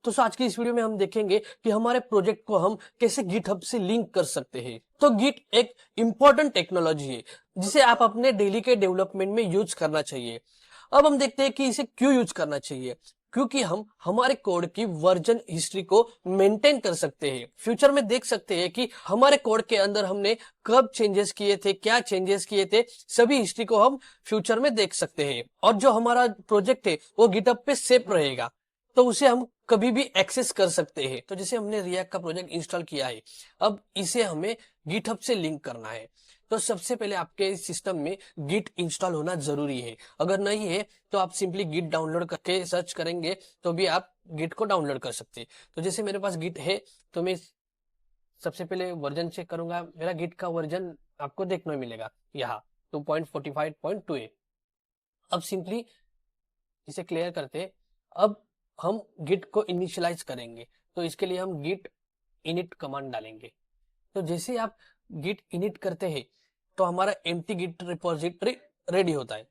तो आज की इस वीडियो में हम देखेंगे कि हमारे प्रोजेक्ट को हम कैसे गिटहब से लिंक कर सकते हैं। तो गिट एक इम्पोर्टेंट टेक्नोलॉजी है जिसे आप अपने डेली के डेवलपमेंट में यूज करना चाहिए। अब हम देखते हैं कि इसे क्यों यूज करना चाहिए। क्योंकि हम हमारे कोड की वर्जन हिस्ट्री को मेंटेन कर सकते हैं। फ्यूचर में देख सकते हैं कि हमारे कोड के अंदर हमने कब चेंजेस किए थे, क्या चेंजेस किए थे, सभी हिस्ट्री को हम फ्यूचर में देख सकते हैं। और जो हमारा प्रोजेक्ट है वो गिटहब पे सेव रहेगा, तो उसे हम कभी भी एक्सेस कर सकते हैं। तो जैसे हमने रिएक्ट का प्रोजेक्ट इंस्टॉल किया है, अब इसे हमें गिटहब से लिंक करना है। तो सबसे पहले आपके सिस्टम में गिट इंस्टॉल होना जरूरी है। अगर नहीं है तो आप सिंपली गिट डाउनलोड करके सर्च करेंगे तो भी आप गिट को डाउनलोड कर सकते हैं। तो जैसे मेरे पास गिट है तो मैं सबसे पहले वर्जन चेक करूंगा। मेरा गिट का वर्जन आपको देखने में मिलेगा यहाँ 2.45.2 है। अब सिंपली इसे क्लियर करते। अब हम गिट को इनिशियलाइज करेंगे, तो इसके लिए हम गिट इनिट कमांड डालेंगे। तो जैसे आप गिट इनिट करते हैं तो हमारा एम्प्टी गिट रिपोजिटरी रेडी होता है।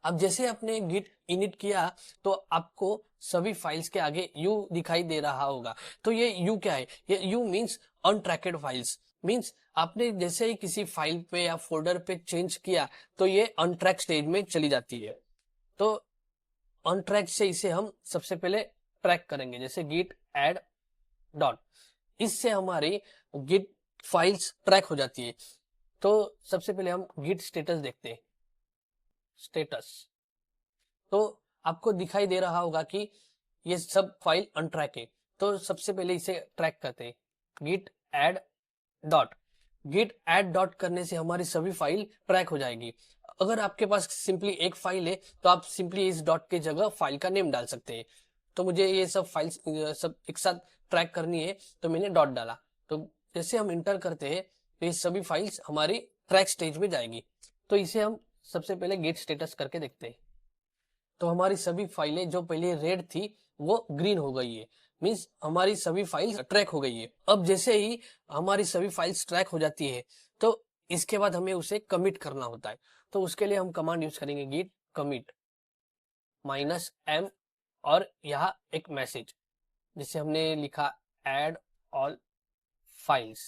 अब जैसे आपने गिट इनिट किया तो आपको सभी फाइल्स के आगे यू दिखाई दे रहा होगा। तो ये यू क्या है? ये यू मीन्स अनट्रैक्ड फाइल्स। मीन्स आपने जैसे ही किसी फाइल पे या फोल्डर पे चेंज किया तो ये अनट्रैक स्टेज में चली जाती है। तो ऑन ट्रैक से इसे हम सबसे पहले ट्रैक करेंगे, जैसे गिट एड डॉट। इससे हमारी गिट फाइल्स ट्रैक हो जाती है। तो सबसे पहले हम गिट स्टेटस देखते हैं। स्टेटस तो आपको दिखाई दे रहा होगा कि ये सब फाइल अनट्रैक है। तो सबसे पहले इसे ट्रैक करते हैं, git add dot. Git add dot करने से हमारी सभी फाइल ट्रैक हो जाएगी। अगर आपके पास सिंपली एक फाइल है तो आप सिंपली इस डॉट के जगह फाइल का नेम डाल सकते हैं। तो मुझे ये सब फाइल्स सब एक साथ ट्रैक करनी है तो मैंने डॉट डाला। तो जैसे हम इंटर करते हैं तो ये सभी फाइल्स हमारी ट्रैक स्टेज में जाएगी। तो इसे हम सबसे पहले गेट स्टेटस करके देखते हैं। तो हमारी सभी फाइलें जो पहले रेड थी वो ग्रीन हो गई है। मीन्स हमारी सभी फाइल्स ट्रैक हो गई है। अब जैसे ही हमारी सभी फाइल्स ट्रैक हो जाती है तो इसके बाद हमें उसे कमिट करना होता है। तो उसके लिए हम कमांड यूज करेंगे गिट कमिट -m और यहाँ एक मैसेज जिसे हमने लिखा एड ऑल फाइल्स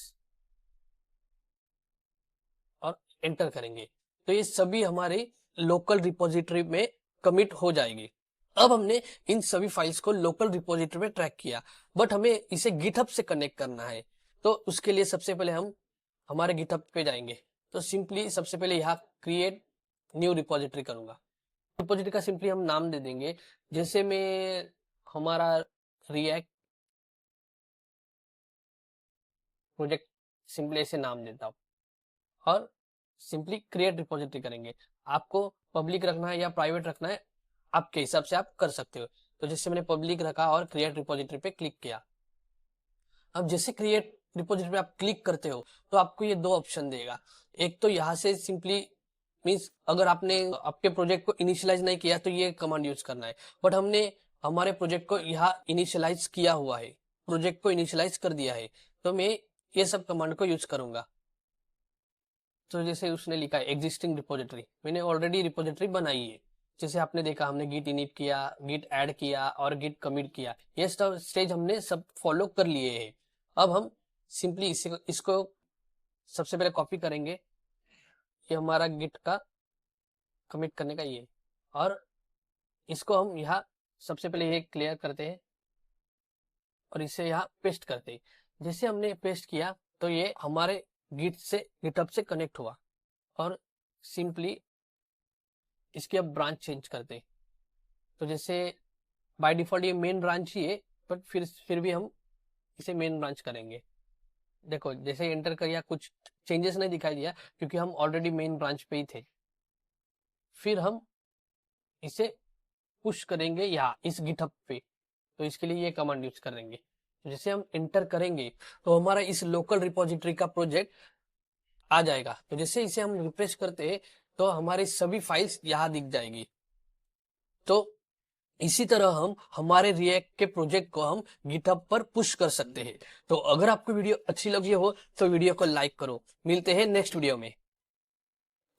और एंटर करेंगे। तो ये सभी हमारे लोकल रिपोजिटरी में कमिट हो जाएगी। अब हमने इन सभी फाइल्स को लोकल रिपोजिटरी में ट्रैक किया, बट हमें इसे गिटहब से कनेक्ट करना है। तो उसके लिए सबसे पहले हम हमारे गिटहब पे जाएंगे। तो सिंपली सबसे पहले यहाँ क्रिएट न्यू रिपोजिटरी करूंगा। रिपोजिटरी का सिंपली हम नाम दे देंगे, जैसे मैं हमारा रिएक्ट प्रोजेक्ट सिंपली ऐसे नाम देता हूँ और सिंपली क्रिएट रिपोजिटरी करेंगे। आपको पब्लिक रखना है या प्राइवेट रखना है आपके हिसाब से आप कर सकते हो। तो जैसे मैंने पब्लिक रखा और क्रिएट रिपोजिटरी पे क्लिक किया। अब जैसे क्रिएट रिपोजिटरी पे आप क्लिक करते हो तो आपको ये दो ऑप्शन देगा। एक तो यहाँ से सिंपली मीन्स अगर आपने आपके प्रोजेक्ट को इनिशियलाइज नहीं किया तो ये कमांड यूज करना है, बट हमने हमारे प्रोजेक्ट को यहाँ इनिशियलाइज किया हुआ है, प्रोजेक्ट को इनिशियलाइज कर दिया है, तो मैं ये सब कमांड को यूज करूंगा। तो जैसे उसने लिखा है एग्जिस्टिंग रिपोजिटरी, मैंने ऑलरेडी रिपोजिटरी बनाई है। जैसे आपने देखा हमने गिट इनिट किया, गिट ऐड किया और गिट कमिट किया, ये सब स्टेज हमने सब फॉलो कर लिए हैं। अब हम सिंपली इसको सबसे पहले कॉपी करेंगे, ये हमारा गिट का कमिट करने का ये, और इसको हम यहाँ सबसे पहले ये क्लियर करते हैं और इसे यहाँ पेस्ट करते हैं। जैसे हमने पेस्ट किया तो ये हमारे गिट से गिटहब से कनेक्ट हुआ और सिंपली इसकी अब ब्रांच चेंज करते। तो जैसे बाय डिफॉल्ट ये मेन ब्रांच ही है, बट फिर भी हम इसे मेन ब्रांच करेंगे। देखो जैसे एंटर किया कुछ चेंजेस नहीं दिखाई दिया क्योंकि हम ऑलरेडी मेन ब्रांच पे ही थे। फिर हम इसे पुश करेंगे यहाँ इस गिटहब पे, तो इसके लिए ये कमांड यूज करेंगे। जैसे हम एंटर करेंगे तो हमारा इस लोकल रिपोजिटरी का प्रोजेक्ट आ जाएगा। तो जैसे इसे हम रिफ्रेश करते हैं तो हमारी सभी फाइल्स यहाँ दिख जाएगी। तो इसी तरह हम हमारे रिएक्ट के प्रोजेक्ट को हम गिटहब पर पुश कर सकते हैं। तो अगर आपको वीडियो अच्छी लगी हो तो वीडियो को लाइक करो। मिलते हैं नेक्स्ट वीडियो में।